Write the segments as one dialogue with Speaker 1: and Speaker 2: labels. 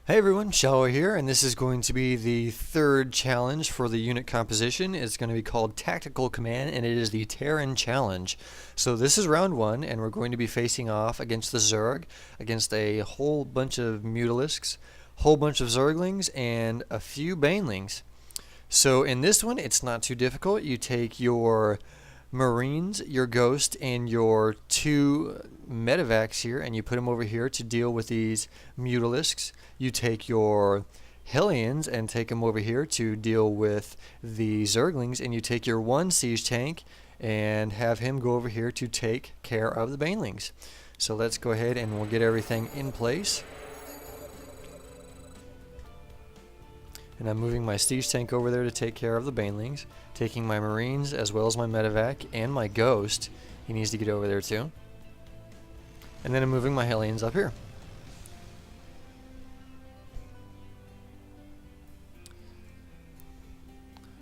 Speaker 1: Hey everyone, Shallow here, and this is going to be the third challenge for the unit composition. It's going to be called Tactical Command, and it is the Terran Challenge. So this is round one, and we're going to be facing off against the Zerg, against a whole bunch of Mutalisks, whole bunch of Zerglings, and a few Banelings. So in this one, it's not too difficult. You take your Marines, your Ghost, and your two Medivacs here, and you put them over here to deal with these Mutalisks. You take your Hellions and take them over here to deal with the Zerglings, and you take your one siege tank and have him go over here to take care of the Banelings. So let's go ahead and we'll get everything in place. And I'm moving my siege tank over there to take care of the Banelings, taking my Marines as well as my Medivac and my Ghost. He needs to get over there too. And then I'm moving my Hellions up here.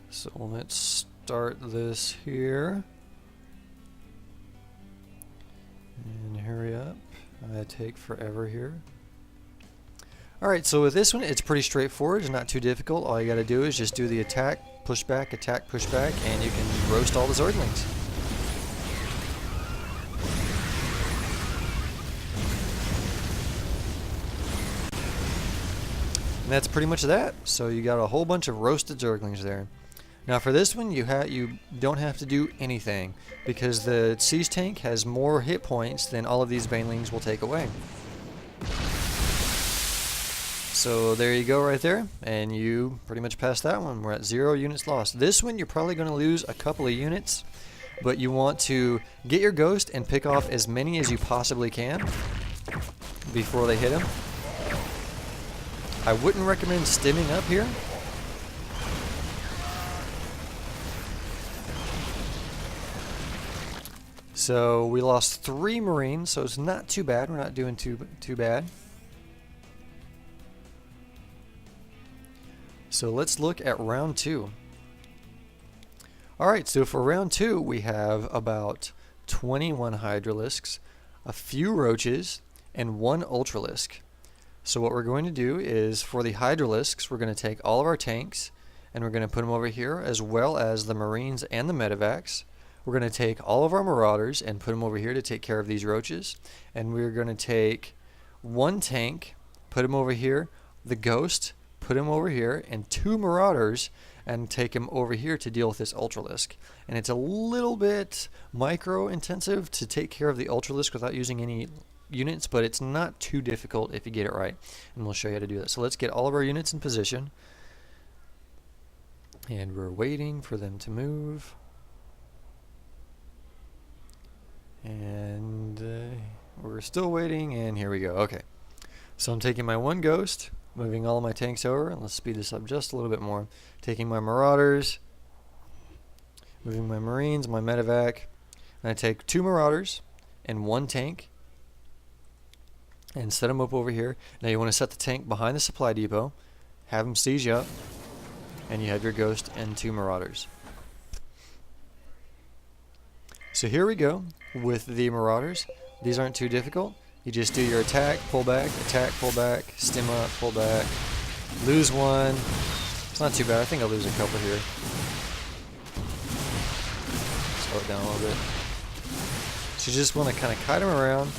Speaker 1: So let's start this here. And hurry up. I take forever here. Alright, so with this one, it's pretty straightforward. It's not too difficult. All you got to do is just do the attack, push back, and you can roast all the Zerglings. And that's pretty much that. So you got a whole bunch of roasted Zerglings there. Now for this one, you don't have to do anything because the siege tank has more hit points than all of these Banelings will take away. So there you go right there, and you pretty much passed that one. We're at 0 units lost. This one you're probably going to lose a couple of units, but you want to get your Ghost and pick off as many as you possibly can before they hit him. I wouldn't recommend stimming up here. So we lost 3 Marines, so it's not too bad. We're not doing too bad. So let's look at round 2. Alright, so for round 2 we have about 21 Hydralisks, a few Roaches, and 1 Ultralisk. So what we're going to do is for the Hydralisks, we're going to take all of our tanks and we're going to put them over here as well as the Marines and the Medivacs. We're going to take all of our Marauders and put them over here to take care of these Roaches. And we're going to take 1 tank, put him over here, the Ghost, put him over here, and 2 Marauders, and take him over here to deal with this Ultralisk. And it's a little bit micro intensive to take care of the Ultralisk without using any units, but it's not too difficult if you get it right. And we'll show you how to do that. So let's get all of our units in position. And we're waiting for them to move. And we're still waiting, and here we go. Okay. So I'm taking my 1 Ghost, moving all of my tanks over, and let's speed this up just a little bit more. Taking my Marauders, moving my Marines, my Medivac, and I take 2 Marauders and 1 tank, and set them up over here. Now you want to set the tank behind the supply depot, have them siege up, and you have your Ghost and 2 Marauders. So here we go with the Marauders. These aren't too difficult. You just do your attack, pull back, stim up, pull back, lose 1. It's not too bad. I think I'll lose a couple here. Slow it down a little bit. So you just want to kind of kite them around,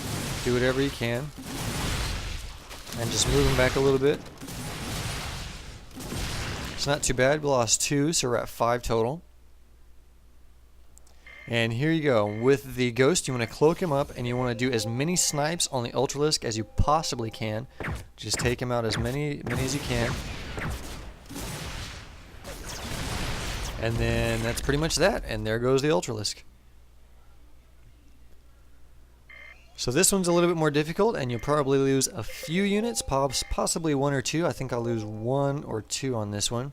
Speaker 1: do whatever you can, and just move them back a little bit. It's not too bad. We lost 2, so we're at 5 total. And here you go. With the Ghost, you want to cloak him up, and you want to do as many snipes on the Ultralisk as you possibly can. Just take him out as many as you can. And then that's pretty much that. And there goes the Ultralisk. So this one's a little bit more difficult, and you'll probably lose a few units, possibly 1 or 2. I think I'll lose 1 or 2 on this one.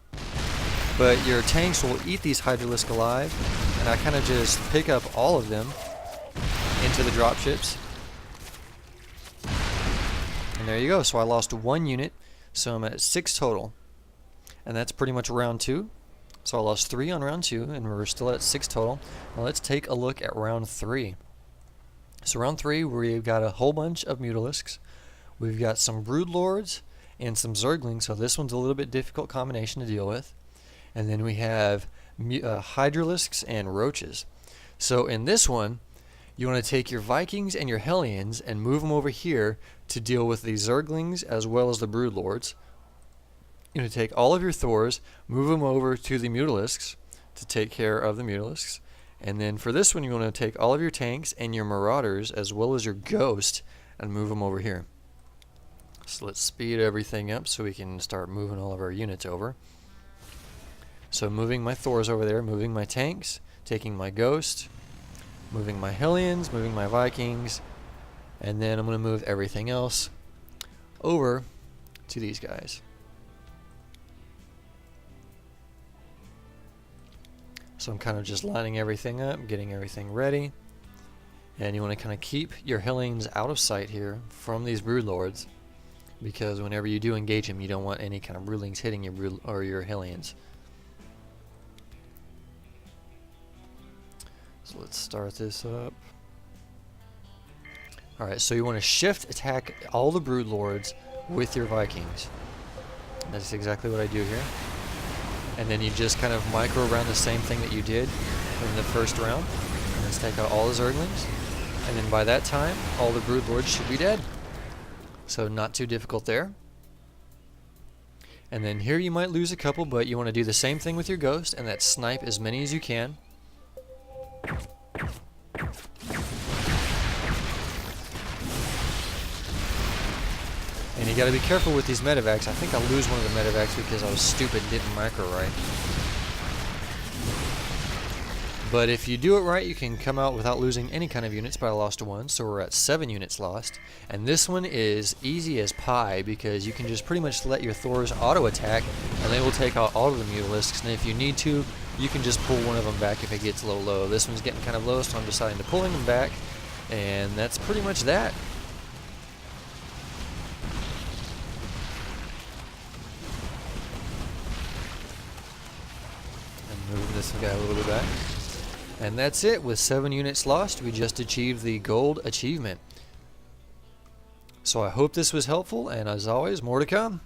Speaker 1: But your tanks will eat these Hydralisk alive, and I kind of just pick up all of them into the dropships. And there you go. So I lost 1 unit, so I'm at 6 total. And that's pretty much round 2. So I lost 3 on round 2, and we're still at 6 total. Now let's take a look at round 3. So round 3, we've got a whole bunch of Mutalisks. We've got some Broodlords and some Zerglings, so this one's a little bit difficult combination to deal with. And then we have Hydralisks and Roaches. So in this one, you want to take your Vikings and your Hellions and move them over here to deal with the Zerglings as well as the Broodlords. You're going to take all of your Thors, move them over to the Mutalisks to take care of the Mutalisks. And then for this one, you want to take all of your tanks and your Marauders as well as your Ghost and move them over here. So let's speed everything up so we can start moving all of our units over. So moving my Thors over there, moving my tanks, taking my Ghost, moving my Hellions, moving my Vikings, and then I'm going to move everything else over to these guys. So I'm kind of just lining everything up, getting everything ready. And you want to kind of keep your Hellions out of sight here from these Broodlords, because whenever you do engage them, you don't want any kind of Broodlings hitting your Hellions. So let's start this up. Alright, so you want to shift attack all the Broodlords with your Vikings. That's exactly what I do here. And then you just kind of micro around the same thing that you did in the first round. And let's take out all the Zerglings. And then by that time, all the Broodlords should be dead. So not too difficult there. And then here you might lose a couple, but you want to do the same thing with your Ghost, and that's snipe as many as you can. And you got to be careful with these medevacs. I think I'll lose one of the medevacs because I was stupid and didn't micro right. But if you do it right, you can come out without losing any kind of units, but I lost one, so we're at 7 units lost. And this one is easy as pie because you can just pretty much let your Thors auto attack and they will take out all of the Mutalisks, and if you need to, you can just pull one of them back if it gets a little low. This one's getting kind of low, so I'm deciding to pull him back, and that's pretty much that. And move this guy a little bit back. And that's it. With 7 units lost, we just achieved the gold achievement. So I hope this was helpful, and as always, more to come.